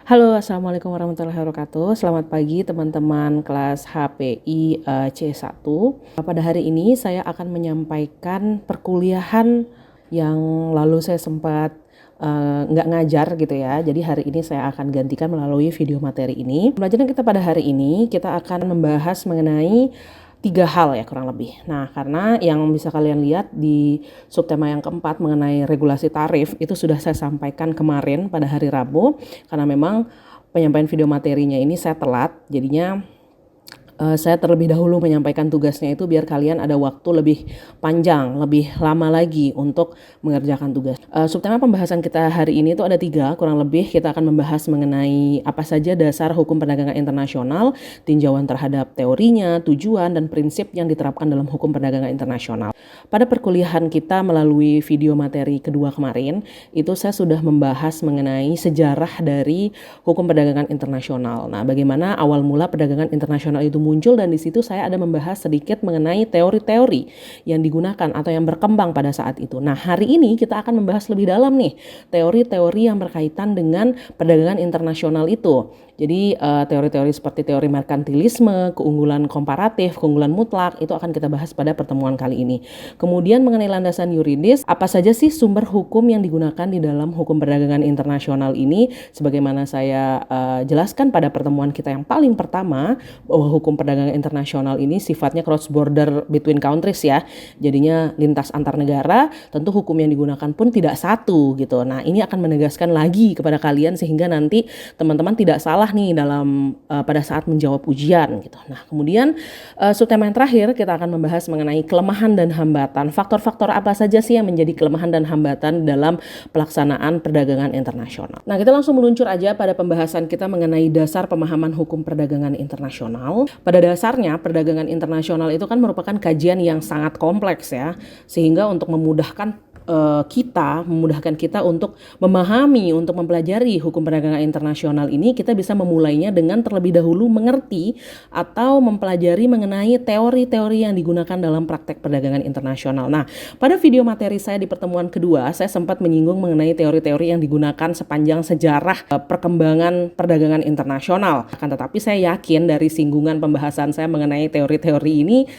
Halo, Assalamualaikum warahmatullahi wabarakatuh. Selamat pagi teman-teman kelas HPI C1. Pada hari ini saya akan menyampaikan perkuliahan yang lalu saya sempat nggak ngajar gitu ya. Jadi hari ini saya akan gantikan melalui video materi ini. Pembelajaran kita pada hari ini kita akan membahas mengenai 3 hal ya kurang lebih. Nah, karena yang bisa kalian lihat di subtema yang keempat mengenai regulasi tarif itu sudah saya sampaikan kemarin pada hari Rabu, karena memang penyampaian video materinya ini saya telat, jadinya saya terlebih dahulu menyampaikan tugasnya itu biar kalian ada waktu lebih panjang, lebih lama lagi untuk mengerjakan tugas. Subtema pembahasan kita hari ini itu ada 3, kurang lebih kita akan membahas mengenai apa saja dasar hukum perdagangan internasional, tinjauan terhadap teorinya, tujuan, dan prinsip yang diterapkan dalam hukum perdagangan internasional. Pada perkuliahan kita melalui video materi kedua kemarin, itu saya sudah membahas mengenai sejarah dari hukum perdagangan internasional. Nah, bagaimana awal mula perdagangan internasional itu muncul, dan di situ saya ada membahas sedikit mengenai teori-teori yang digunakan atau yang berkembang pada saat itu. Nah, hari ini kita akan membahas lebih dalam nih teori-teori yang berkaitan dengan perdagangan internasional itu. Jadi teori-teori seperti teori merkantilisme, keunggulan komparatif, keunggulan mutlak itu akan kita bahas pada pertemuan kali ini. Kemudian mengenai landasan yuridis, apa saja sih sumber hukum yang digunakan di dalam hukum perdagangan internasional ini? Sebagaimana saya jelaskan pada pertemuan kita yang paling pertama, bahwa hukum perdagangan internasional ini sifatnya cross border between countries ya. Jadinya lintas antar negara, tentu hukum yang digunakan pun tidak satu gitu. Nah, ini akan menegaskan lagi kepada kalian sehingga nanti teman-teman tidak salah nih dalam pada saat menjawab ujian gitu. Nah, kemudian subtema yang terakhir kita akan membahas mengenai kelemahan dan hambatan. Faktor-faktor apa saja sih yang menjadi kelemahan dan hambatan dalam pelaksanaan perdagangan internasional. Nah, kita langsung meluncur aja pada pembahasan kita mengenai dasar pemahaman hukum perdagangan internasional. Pada dasarnya perdagangan internasional itu kan merupakan kajian yang sangat kompleks ya, sehingga untuk memudahkan kita untuk memahami, untuk mempelajari hukum perdagangan internasional ini, kita bisa memulainya dengan terlebih dahulu mengerti atau mempelajari mengenai teori-teori yang digunakan dalam praktek perdagangan internasional. Nah, pada video materi saya di pertemuan kedua, saya sempat menyinggung mengenai teori-teori yang digunakan sepanjang sejarah perkembangan perdagangan internasional. Akan tetapi saya yakin dari singgungan pembahasan saya mengenai teori-teori ini,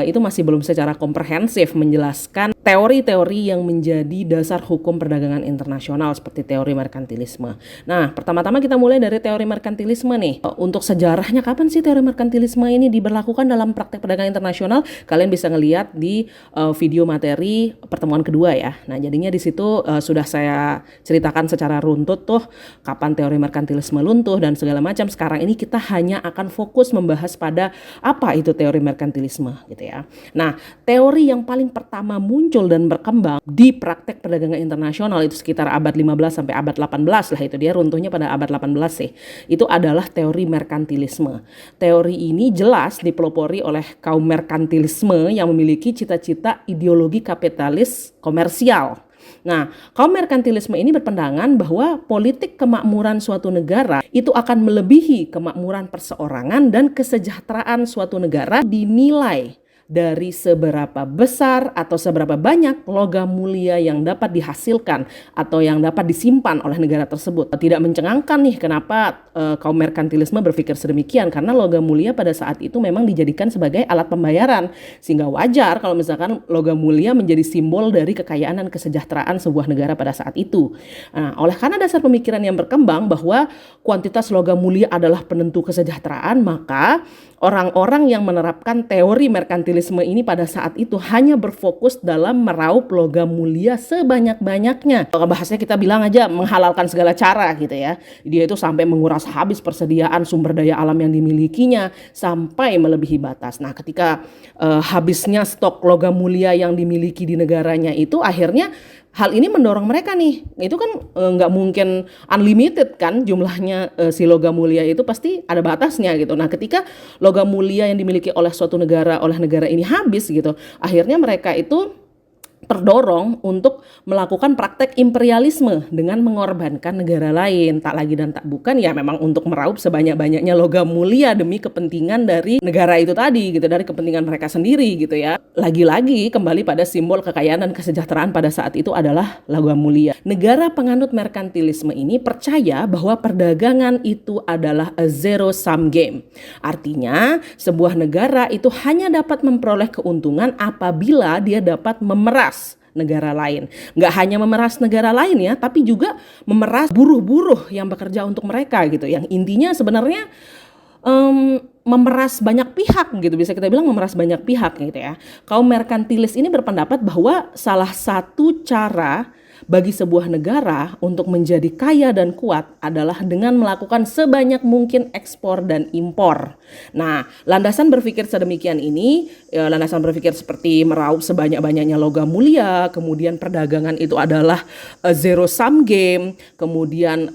itu masih belum secara komprehensif menjelaskan teori-teori yang menjadi dasar hukum perdagangan internasional seperti teori merkantilisme. Nah, pertama-tama kita mulai dari teori merkantilisme nih. Untuk sejarahnya kapan sih teori merkantilisme ini diberlakukan dalam praktek perdagangan internasional? Kalian bisa ngelihat di video materi pertemuan kedua ya. Nah, jadinya di situ sudah saya ceritakan secara runtut tuh kapan teori merkantilisme luntuh dan segala macam. Sekarang ini kita hanya akan fokus membahas pada apa itu teori merkantilisme gitu ya. Nah, teori yang paling pertama muncul dan berkembang di praktek perdagangan internasional itu sekitar abad 15 sampai abad 18 lah, itu dia runtuhnya pada abad 18 sih. Itu adalah teori merkantilisme. Teori ini jelas dipelopori oleh kaum merkantilisme yang memiliki cita-cita ideologi kapitalis komersial. Nah, kaum merkantilisme ini berpandangan bahwa politik kemakmuran suatu negara itu akan melebihi kemakmuran perseorangan, dan kesejahteraan suatu negara dinilai dari seberapa besar atau seberapa banyak logam mulia yang dapat dihasilkan atau yang dapat disimpan oleh negara tersebut. Tidak mencengangkan nih kenapa kaum merkantilisme berpikir sedemikian, karena logam mulia pada saat itu memang dijadikan sebagai alat pembayaran, sehingga wajar kalau misalkan logam mulia menjadi simbol dari kekayaan dan kesejahteraan sebuah negara pada saat itu. Nah, oleh karena dasar pemikiran yang berkembang bahwa kuantitas logam mulia adalah penentu kesejahteraan, maka orang-orang yang menerapkan teori merkantilisme ini pada saat itu hanya berfokus dalam meraup logam mulia sebanyak-banyaknya. Kalau bahasanya kita bilang aja menghalalkan segala cara gitu ya. Dia itu sampai menguras habis persediaan sumber daya alam yang dimilikinya sampai melebihi batas. Nah, ketika habisnya stok logam mulia yang dimiliki di negaranya itu, akhirnya hal ini mendorong mereka nih, itu kan nggak mungkin unlimited kan jumlahnya, si logam mulia itu pasti ada batasnya gitu. Nah, ketika logam mulia yang dimiliki oleh suatu negara, oleh negara ini habis gitu, akhirnya mereka itu terdorong untuk melakukan praktek imperialisme dengan mengorbankan negara lain. Tak lagi dan tak bukan ya memang untuk meraup sebanyak-banyaknya logam mulia demi kepentingan dari negara itu tadi gitu, dari kepentingan mereka sendiri gitu ya. Lagi-lagi kembali pada simbol kekayaan dan kesejahteraan pada saat itu adalah logam mulia. Negara penganut merkantilisme ini percaya bahwa perdagangan itu adalah a zero sum game. Artinya sebuah negara itu hanya dapat memperoleh keuntungan apabila dia dapat memeras negara lain. Nggak hanya memeras negara lain ya, tapi juga memeras buruh-buruh yang bekerja untuk mereka gitu. Yang intinya sebenarnya memeras banyak pihak gitu, bisa kita bilang memeras banyak pihak gitu ya. Kaum merkantilis ini berpendapat bahwa salah satu cara bagi sebuah negara untuk menjadi kaya dan kuat adalah dengan melakukan sebanyak mungkin ekspor dan impor. Nah, landasan berpikir sedemikian ini, landasan berpikir seperti meraup sebanyak-banyaknya logam mulia, kemudian perdagangan itu adalah zero sum game, kemudian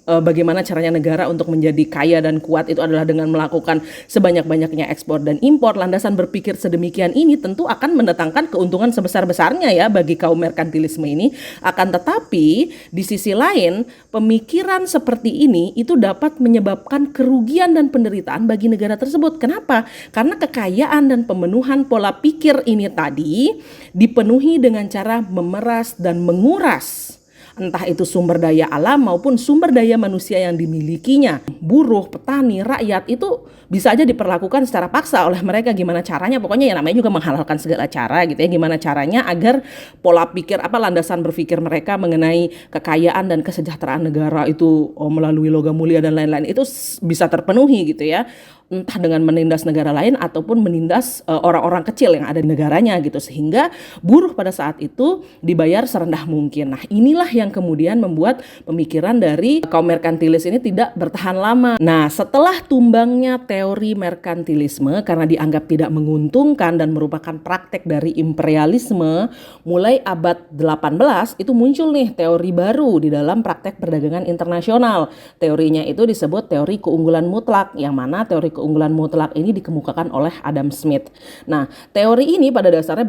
bagaimana caranya negara untuk menjadi kaya dan kuat itu adalah dengan melakukan sebanyak-banyaknya ekspor dan impor. Landasan berpikir sedemikian ini tentu akan mendatangkan keuntungan sebesar-besarnya ya bagi kaum merkantilisme ini. Akan tetapi di sisi lain, pemikiran seperti ini itu dapat menyebabkan kerugian dan penderitaan bagi negara tersebut. Kenapa? Karena kekayaan dan pemenuhan pola pikir ini tadi dipenuhi dengan cara memeras dan menguras entah itu sumber daya alam maupun sumber daya manusia yang dimilikinya. Buruh, petani, rakyat itu bisa aja diperlakukan secara paksa oleh mereka. Gimana caranya? Pokoknya ya namanya juga menghalalkan segala cara gitu ya. Gimana caranya agar pola pikir landasan berpikir mereka mengenai kekayaan dan kesejahteraan negara itu melalui logam mulia dan lain-lain itu bisa terpenuhi gitu ya. Entah dengan menindas negara lain ataupun menindas orang-orang kecil yang ada di negaranya gitu, sehingga buruh pada saat itu dibayar serendah mungkin. Nah, inilah yang kemudian membuat pemikiran dari kaum merkantilis ini tidak bertahan lama. Nah, setelah tumbangnya teori merkantilisme karena dianggap tidak menguntungkan dan merupakan praktek dari imperialisme, mulai abad 18 itu muncul nih teori baru di dalam praktek perdagangan internasional. Teorinya itu disebut teori keunggulan mutlak, yang mana teori keunggulan mutlak ini dikemukakan oleh Adam Smith. Nah, teori ini pada dasarnya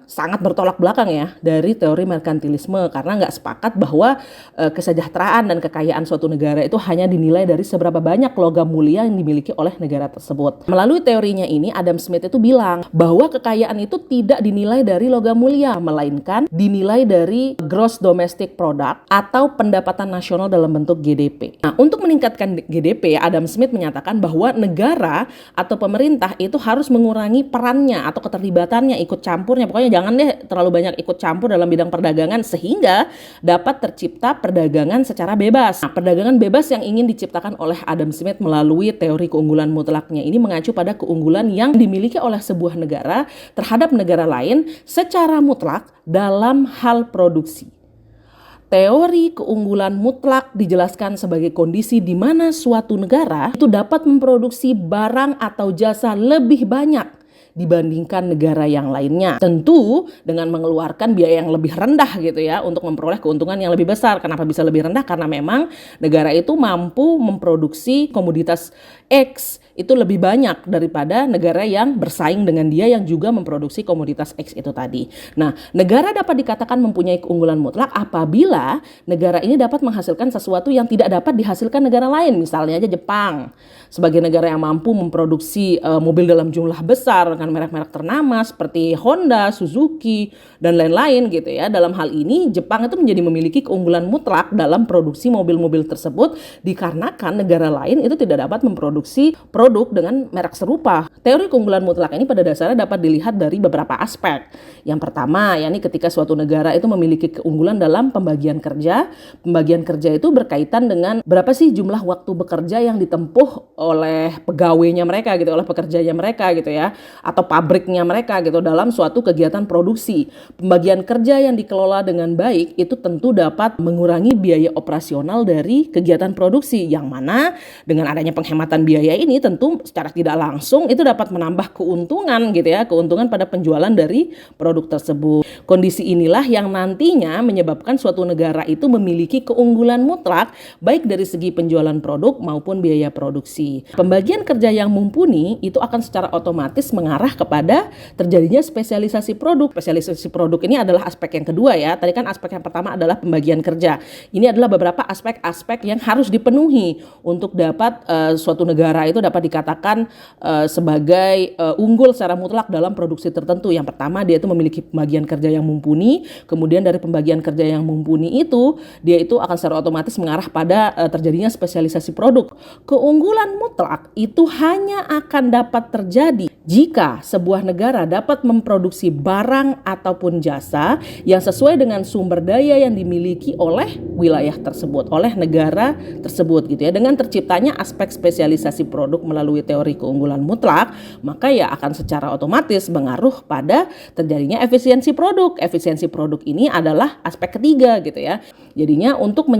sangat bertolak belakang ya dari teori merkantilisme, karena nggak sepakat bahwa kesejahteraan dan kekayaan suatu negara itu hanya dinilai dari seberapa banyak logam mulia yang dimiliki oleh negara tersebut. Melalui teorinya ini, Adam Smith itu bilang bahwa kekayaan itu tidak dinilai dari logam mulia, melainkan dinilai dari gross domestic product atau pendapatan nasional dalam bentuk GDP. Nah, untuk meningkatkan GDP, Adam Smith menyatakan bahwa negara atau pemerintah itu harus mengurangi perannya atau keterlibatannya, ikut campurnya. Pokoknya jangan deh terlalu banyak ikut campur dalam bidang perdagangan sehingga dapat tercipta perdagangan secara bebas. Nah, perdagangan bebas yang ingin diciptakan oleh Adam Smith melalui teori keunggulan mutlaknya ini mengacu pada keunggulan yang dimiliki oleh sebuah negara terhadap negara lain secara mutlak dalam hal produksi. Teori keunggulan mutlak dijelaskan sebagai kondisi di mana suatu negara itu dapat memproduksi barang atau jasa lebih banyak dibandingkan negara yang lainnya. Tentu dengan mengeluarkan biaya yang lebih rendah gitu ya untuk memperoleh keuntungan yang lebih besar. Kenapa bisa lebih rendah? Karena memang negara itu mampu memproduksi komoditas X itu lebih banyak daripada negara yang bersaing dengan dia yang juga memproduksi komoditas X itu tadi. Nah, negara dapat dikatakan mempunyai keunggulan mutlak apabila negara ini dapat menghasilkan sesuatu yang tidak dapat dihasilkan negara lain. Misalnya aja Jepang, sebagai negara yang mampu memproduksi mobil dalam jumlah besar dengan merek-merek ternama seperti Honda, Suzuki, dan lain-lain gitu ya. Dalam hal ini, Jepang itu menjadi memiliki keunggulan mutlak dalam produksi mobil-mobil tersebut dikarenakan negara lain itu tidak dapat memproduksi produk dengan merek serupa. Teori keunggulan mutlak ini pada dasarnya dapat dilihat dari beberapa aspek. Yang pertama, yakni ketika suatu negara itu memiliki keunggulan dalam pembagian kerja. Pembagian kerja itu berkaitan dengan berapa sih jumlah waktu bekerja yang ditempuh oleh pegawainya mereka gitu, oleh pekerjanya mereka gitu ya, atau pabriknya mereka gitu dalam suatu kegiatan produksi. Pembagian kerja yang dikelola dengan baik itu tentu dapat mengurangi biaya operasional dari kegiatan produksi, yang mana dengan adanya penghematan biaya ini tentu secara tidak langsung itu dapat menambah keuntungan gitu ya, keuntungan pada penjualan dari produk tersebut. Kondisi inilah yang nantinya menyebabkan suatu negara itu memiliki keunggulan mutlak baik dari segi penjualan produk maupun biaya produksi. Pembagian kerja yang mumpuni itu akan secara otomatis mengarah kepada terjadinya spesialisasi produk. Spesialisasi produk ini adalah aspek yang kedua ya. Tadi kan aspek yang pertama adalah pembagian kerja. Ini adalah beberapa aspek-aspek yang harus dipenuhi untuk dapat suatu negara itu dapat dikatakan sebagai unggul secara mutlak dalam produksi tertentu. Yang pertama, dia itu memiliki pembagian kerja yang mumpuni. Kemudian dari pembagian kerja yang mumpuni itu, dia itu akan secara otomatis mengarah pada terjadinya spesialisasi produk. Keunggulan mutlak itu hanya akan dapat terjadi jika sebuah negara dapat memproduksi barang ataupun jasa yang sesuai dengan sumber daya yang dimiliki oleh wilayah tersebut, oleh negara tersebut gitu ya. Dengan terciptanya aspek spesialisasi produk melalui teori keunggulan mutlak, maka ya akan secara otomatis mengaruh pada terjadinya efisiensi produk. Efisiensi produk ini adalah aspek ketiga gitu ya. Jadinya untuk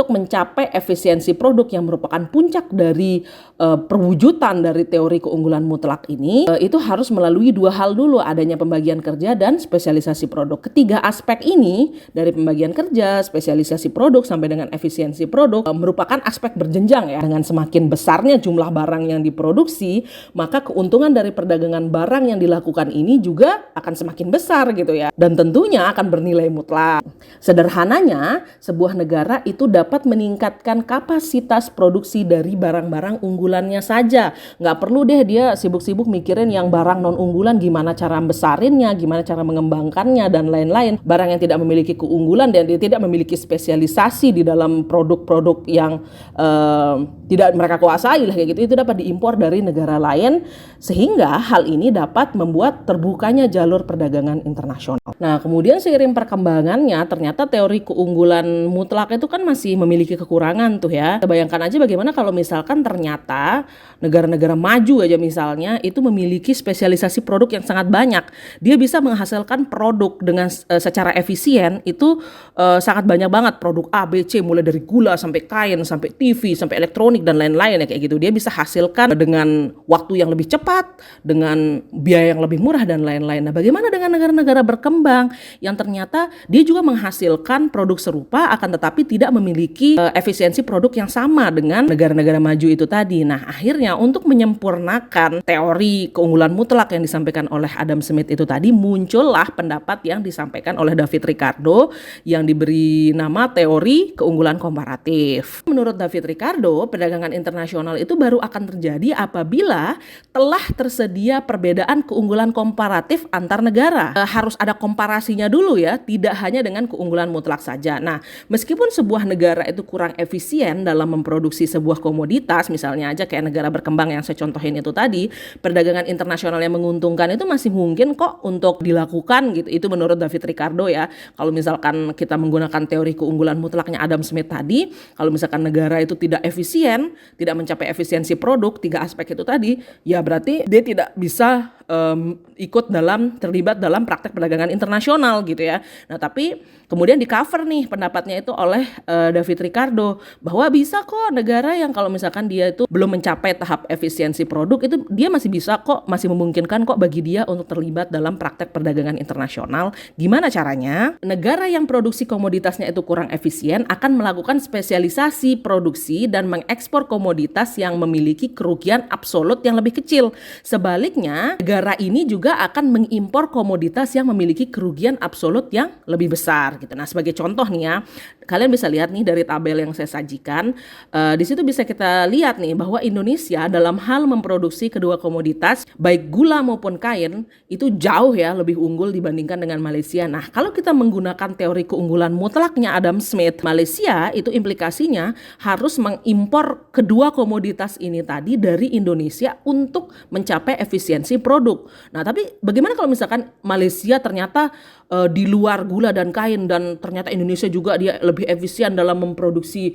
mencapai efisiensi produk yang merupakan puncak dari perwujudan dari teori keunggulan mutlak ini, itu harus melalui dua hal dulu, adanya pembagian kerja dan spesialisasi produk. Ketiga aspek ini dari pembagian kerja, spesialisasi produk sampai dengan efisiensi produk merupakan aspek berjenjang ya. Dengan semakin besarnya jumlah barang yang diproduksi, maka keuntungan dari perdagangan barang yang dilakukan ini juga akan semakin besar gitu ya. Dan tentunya akan bernilai mutlak. Sederhananya, sebuah negara itu dapat meningkatkan kapasitas produksi dari barang-barang unggulannya saja. Nggak perlu deh dia sibuk-sibuk mikirin yang barang non-unggulan, gimana cara besarinnya, gimana cara mengembangkannya, dan lain-lain. Barang yang tidak memiliki keunggulan dan dia tidak memiliki spesialisasi di dalam produk-produk yang tidak mereka kuasai lah kayak gitu, itu dapat diimpor dari negara lain, sehingga hal ini dapat membuat terbukanya jalur perdagangan internasional. Nah, kemudian seiring perkembangannya ternyata teori keunggulan mutlak itu kan masih memiliki kekurangan tuh ya. Kita bayangkan aja bagaimana kalau misalkan ternyata negara-negara maju aja misalnya itu memiliki spesialisasi produk yang sangat banyak. Dia bisa menghasilkan produk dengan secara efisien itu sangat banyak banget, produk A, B, C, mulai dari gula sampai kain, sampai TV, sampai elektronik dan lain-lain ya kayak gitu. Dia bisa hasilkan dengan waktu yang lebih cepat, dengan biaya yang lebih murah dan lain-lain. Nah, bagaimana dengan negara-negara berkembang yang ternyata dia juga menghasilkan produk serupa akan tetapi tidak memiliki efisiensi produk yang sama dengan negara-negara maju itu tadi. Nah, akhirnya untuk menyempurnakan teori keunggulan mutlak yang disampaikan oleh Adam Smith itu tadi, muncullah pendapat yang disampaikan oleh David Ricardo yang diberi nama teori keunggulan komparatif. Menurut David Ricardo, perdagangan internasional itu baru akan terjadi apabila telah tersedia perbedaan keunggulan komparatif antar negara. Harus ada komparasinya dulu ya, tidak hanya dengan keunggulan mutlak saja. Nah, meskipun sebuah negara itu kurang efisien dalam memproduksi sebuah komoditas, misalnya aja kayak negara berkembang yang saya contohin itu tadi, perdagangan internasional yang menguntungkan itu masih mungkin kok untuk dilakukan gitu. Itu menurut David Ricardo ya. Kalau misalkan kita menggunakan teori keunggulan mutlaknya Adam Smith tadi, kalau misalkan negara itu tidak efisien, tidak mencapai efisiensi produk, tiga aspek itu tadi, ya berarti dia tidak bisa terlibat dalam praktek perdagangan internasional gitu ya. Nah, tapi kemudian di cover nih pendapatnya itu oleh David Ricardo bahwa bisa kok negara yang kalau misalkan dia itu belum mencapai tahap efisiensi produk itu dia masih bisa kok, masih memungkinkan kok bagi dia untuk terlibat dalam praktek perdagangan internasional. Gimana caranya? Negara yang produksi komoditasnya itu kurang efisien akan melakukan spesialisasi produksi dan mengekspor komoditas yang memiliki kerugian absolut yang lebih kecil. Sebaliknya, negara ini juga akan mengimpor komoditas yang memiliki kerugian absolut yang lebih besar gitu. Nah, sebagai contoh nih ya, kalian bisa lihat nih dari tabel yang saya sajikan, di situ bisa kita lihat nih bahwa Indonesia dalam hal memproduksi kedua komoditas baik gula maupun kain itu jauh ya lebih unggul dibandingkan dengan Malaysia. Nah, kalau kita menggunakan teori keunggulan mutlaknya Adam Smith, Malaysia itu implikasinya harus mengimpor kedua komoditas ini tadi dari Indonesia untuk mencapai efisiensi produk. Nah, tapi bagaimana kalau misalkan Malaysia ternyata di luar gula dan kain dan ternyata Indonesia juga dia lebih efisien dalam memproduksi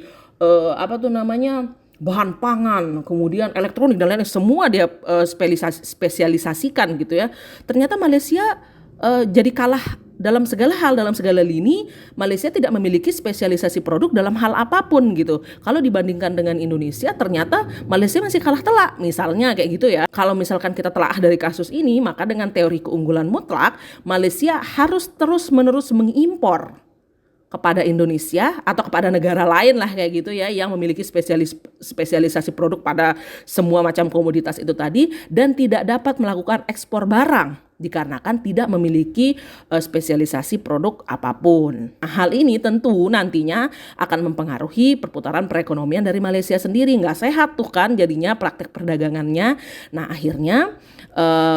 bahan pangan, kemudian elektronik dan lain-lain, semua dia spesialisasikan gitu ya. Ternyata Malaysia jadi kalah dalam segala hal, dalam segala lini, Malaysia tidak memiliki spesialisasi produk dalam hal apapun gitu. Kalau dibandingkan dengan Indonesia, ternyata Malaysia masih kalah telak, misalnya kayak gitu ya. Kalau misalkan kita telaah dari kasus ini, maka dengan teori keunggulan mutlak, Malaysia harus terus-menerus mengimpor kepada Indonesia atau kepada negara lain lah kayak gitu ya, yang memiliki spesialisasi produk pada semua macam komoditas itu tadi, dan tidak dapat melakukan ekspor barang dikarenakan tidak memiliki spesialisasi produk apapun. Nah, hal ini tentu nantinya akan mempengaruhi perputaran perekonomian dari Malaysia sendiri. Nggak sehat tuh kan jadinya praktek perdagangannya. Nah, akhirnya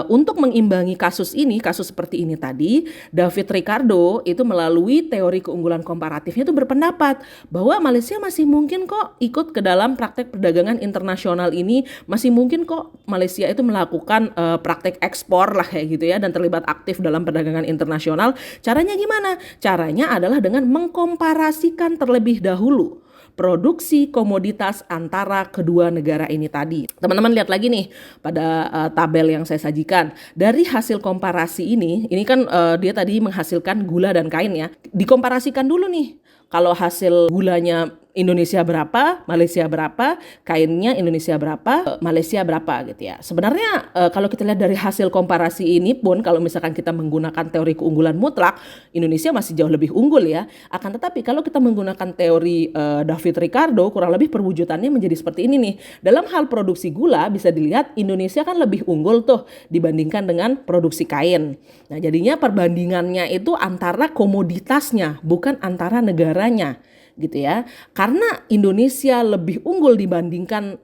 untuk mengimbangi kasus seperti ini tadi, David Ricardo itu melalui teori keunggulan komparatifnya itu berpendapat bahwa Malaysia masih mungkin kok ikut ke dalam praktek perdagangan internasional ini, masih mungkin kok Malaysia itu melakukan praktek ekspor lah kayak gitu ya, dan terlibat aktif dalam perdagangan internasional. Caranya gimana? Caranya adalah dengan mengkomparasikan terlebih dahulu produksi komoditas antara kedua negara ini tadi. Teman-teman lihat lagi nih pada tabel yang saya sajikan. Dari hasil komparasi ini kan dia tadi menghasilkan gula dan kain ya. Dikomparasikan dulu nih. Kalau hasil gulanya Indonesia berapa, Malaysia berapa, kainnya Indonesia berapa, Malaysia berapa gitu ya. Sebenarnya kalau kita lihat dari hasil komparasi ini pun, kalau misalkan kita menggunakan teori keunggulan mutlak, Indonesia masih jauh lebih unggul ya. Akan tetapi kalau kita menggunakan teori David Ricardo, kurang lebih perwujudannya menjadi seperti ini nih. Dalam hal produksi gula bisa dilihat Indonesia kan lebih unggul tuh dibandingkan dengan produksi kain. Nah, jadinya perbandingannya itu antara komoditasnya, bukan antara negaranya gitu ya. Karena Indonesia lebih unggul dibandingkan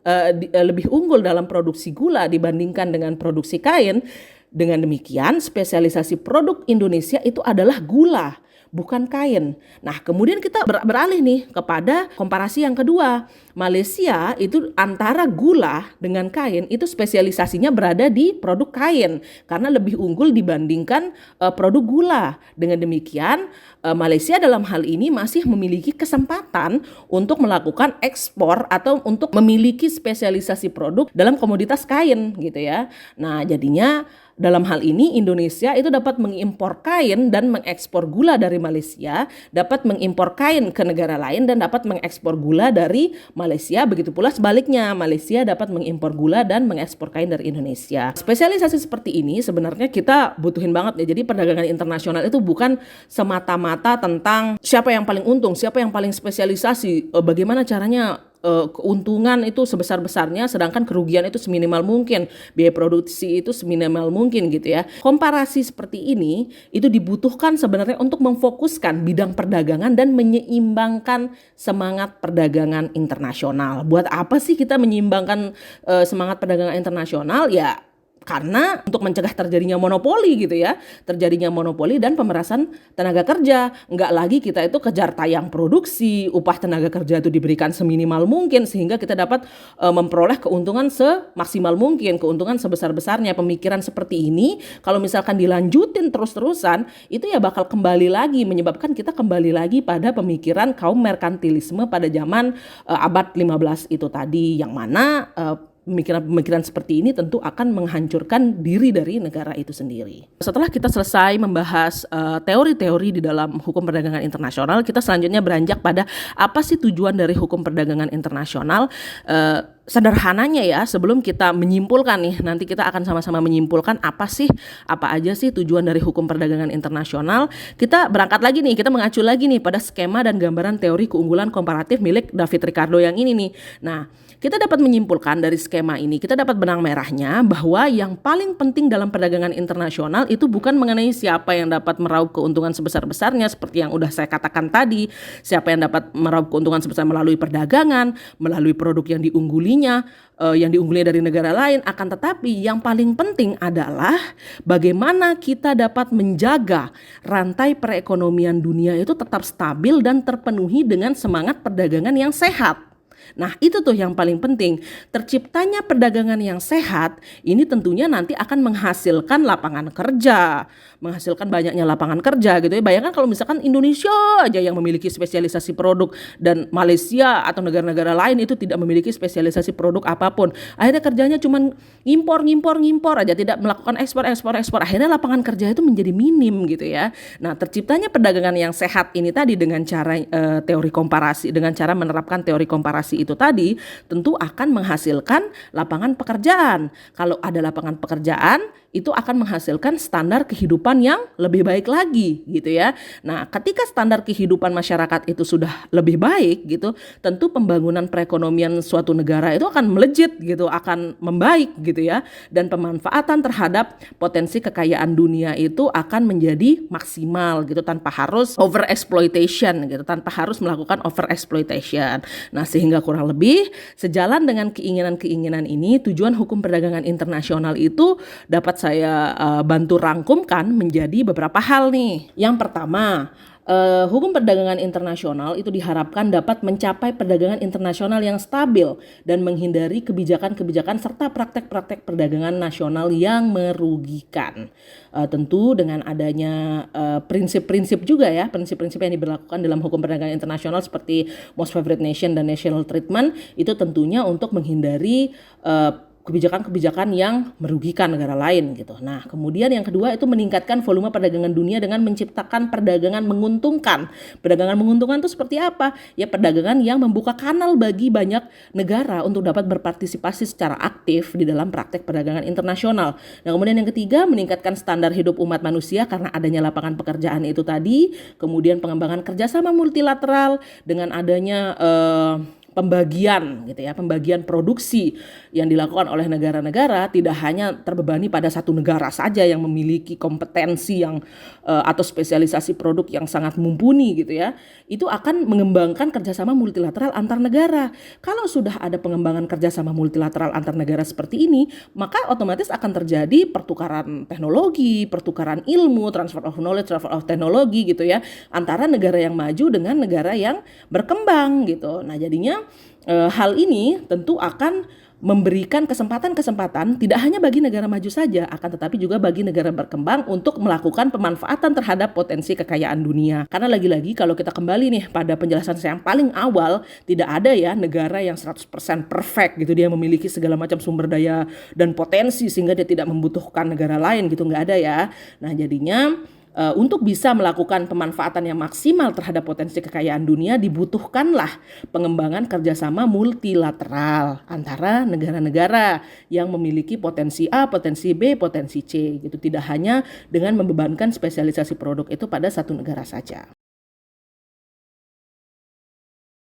lebih unggul dalam produksi gula dibandingkan dengan produksi kain. Dengan demikian, spesialisasi produk Indonesia itu adalah gula, bukan kain. Nah, kemudian kita beralih nih kepada komparasi yang kedua. Malaysia itu antara gula dengan kain itu spesialisasinya berada di produk kain karena lebih unggul dibandingkan produk gula. Dengan demikian, Malaysia dalam hal ini masih memiliki kesempatan untuk melakukan ekspor atau untuk memiliki spesialisasi produk dalam komoditas kain gitu ya. Nah, jadinya dalam hal ini Indonesia itu dapat mengimpor kain dan mengekspor gula dari Malaysia, dapat mengimpor kain ke negara lain dan dapat mengekspor gula dari Malaysia. Begitu pula sebaliknya, Malaysia dapat mengimpor gula dan mengekspor kain dari Indonesia. Spesialisasi seperti ini sebenarnya kita butuhin banget ya. Jadi perdagangan internasional itu bukan semata-mata tentang siapa yang paling untung, siapa yang paling spesialisasi, bagaimana caranya keuntungan itu sebesar-besarnya sedangkan kerugian itu seminimal mungkin, biaya produksi itu seminimal mungkin gitu ya. Komparasi seperti ini itu dibutuhkan sebenarnya untuk memfokuskan bidang perdagangan dan menyeimbangkan semangat perdagangan internasional. Buat apa sih kita menyeimbangkan semangat perdagangan internasional? Ya karena untuk mencegah terjadinya monopoli gitu ya, terjadinya monopoli dan pemerasan tenaga kerja. Enggak lagi kita itu kejar tayang produksi, upah tenaga kerja itu diberikan seminimal mungkin sehingga kita dapat memperoleh keuntungan semaksimal mungkin, keuntungan sebesar-besarnya. Pemikiran seperti ini kalau misalkan dilanjutin terus-terusan itu ya bakal kembali lagi menyebabkan kita kembali lagi pada pemikiran kaum merkantilisme pada zaman abad 15 itu tadi, yang mana pemikiran-pemikiran seperti ini tentu akan menghancurkan diri dari negara itu sendiri. Setelah kita selesai membahas teori-teori di dalam hukum perdagangan internasional, kita selanjutnya beranjak pada apa sih tujuan dari hukum perdagangan internasional. Sederhananya ya, sebelum kita menyimpulkan nih, nanti kita akan sama-sama menyimpulkan apa aja sih tujuan dari hukum perdagangan internasional. Kita berangkat lagi nih, kita mengacu lagi nih pada skema dan gambaran teori keunggulan komparatif milik David Ricardo yang ini nih. Nah, kita dapat menyimpulkan dari skema ini, kita dapat benang merahnya bahwa yang paling penting dalam perdagangan internasional itu bukan mengenai siapa yang dapat meraup keuntungan sebesar-besarnya seperti yang udah saya katakan tadi, siapa yang dapat meraup keuntungan sebesar melalui perdagangan, melalui produk yang diunggulinya dari negara lain. Akan tetapi yang paling penting adalah bagaimana kita dapat menjaga rantai perekonomian dunia itu tetap stabil dan terpenuhi dengan semangat perdagangan yang sehat. Nah, itu tuh yang paling penting. Terciptanya perdagangan yang sehat, ini tentunya nanti akan menghasilkan lapangan kerja, menghasilkan banyaknya lapangan kerja gitu ya. Bayangkan kalau misalkan Indonesia aja yang memiliki spesialisasi produk dan Malaysia atau negara-negara lain itu tidak memiliki spesialisasi produk apapun. Akhirnya kerjanya cuma ngimpor aja, tidak melakukan ekspor. Akhirnya lapangan kerja itu menjadi minim gitu ya. Nah, terciptanya perdagangan yang sehat ini tadi dengan cara teori komparasi, dengan cara menerapkan teori komparasi itu tadi tentu akan menghasilkan lapangan pekerjaan. Kalau ada lapangan pekerjaan, itu akan menghasilkan standar kehidupan yang lebih baik lagi gitu ya. Nah, ketika standar kehidupan masyarakat itu sudah lebih baik gitu, tentu pembangunan perekonomian suatu negara itu akan melejit gitu, akan membaik gitu ya. Dan pemanfaatan terhadap potensi kekayaan dunia itu akan menjadi maksimal gitu, tanpa harus overexploitation gitu, tanpa harus melakukan overexploitation. Nah, sehingga kurang lebih sejalan dengan keinginan-keinginan ini, tujuan hukum perdagangan internasional itu dapat saya bantu rangkumkan menjadi beberapa hal nih. Yang pertama, hukum perdagangan internasional itu diharapkan dapat mencapai perdagangan internasional yang stabil dan menghindari kebijakan-kebijakan serta praktek-praktek perdagangan nasional yang merugikan. Tentu dengan adanya prinsip-prinsip juga ya, prinsip-prinsip yang diberlakukan dalam hukum perdagangan internasional seperti most favored nation dan national treatment, itu tentunya untuk menghindari kebijakan-kebijakan yang merugikan negara lain gitu. Nah, kemudian yang kedua itu meningkatkan volume perdagangan dunia dengan menciptakan perdagangan menguntungkan. Perdagangan menguntungkan itu seperti apa? Ya, perdagangan yang membuka kanal bagi banyak negara untuk dapat berpartisipasi secara aktif di dalam praktek perdagangan internasional. Nah, kemudian yang ketiga, meningkatkan standar hidup umat manusia karena adanya lapangan pekerjaan itu tadi. Kemudian pengembangan kerjasama multilateral dengan adanya pembagian gitu ya, pembagian produksi yang dilakukan oleh negara-negara tidak hanya terbebani pada satu negara saja yang memiliki kompetensi yang atau spesialisasi produk yang sangat mumpuni gitu ya. Itu akan mengembangkan kerjasama multilateral antar negara. Kalau sudah ada pengembangan kerjasama multilateral antar negara seperti ini, maka otomatis akan terjadi pertukaran teknologi, pertukaran ilmu, transfer of knowledge, transfer of technology gitu ya, antara negara yang maju dengan negara yang berkembang gitu. Nah, jadinya hal ini tentu akan memberikan kesempatan-kesempatan tidak hanya bagi negara maju saja, akan tetapi juga bagi negara berkembang untuk melakukan pemanfaatan terhadap potensi kekayaan dunia. Karena lagi-lagi kalau kita kembali nih pada penjelasan saya yang paling awal, tidak ada ya negara yang 100% perfect gitu, dia memiliki segala macam sumber daya dan potensi sehingga dia tidak membutuhkan negara lain gitu, nggak ada ya. Nah, jadinya untuk bisa melakukan pemanfaatan yang maksimal terhadap potensi kekayaan dunia, dibutuhkanlah pengembangan kerjasama multilateral antara negara-negara yang memiliki potensi A, potensi B, potensi C gitu. Tidak hanya dengan membebankan spesialisasi produk itu pada satu negara saja.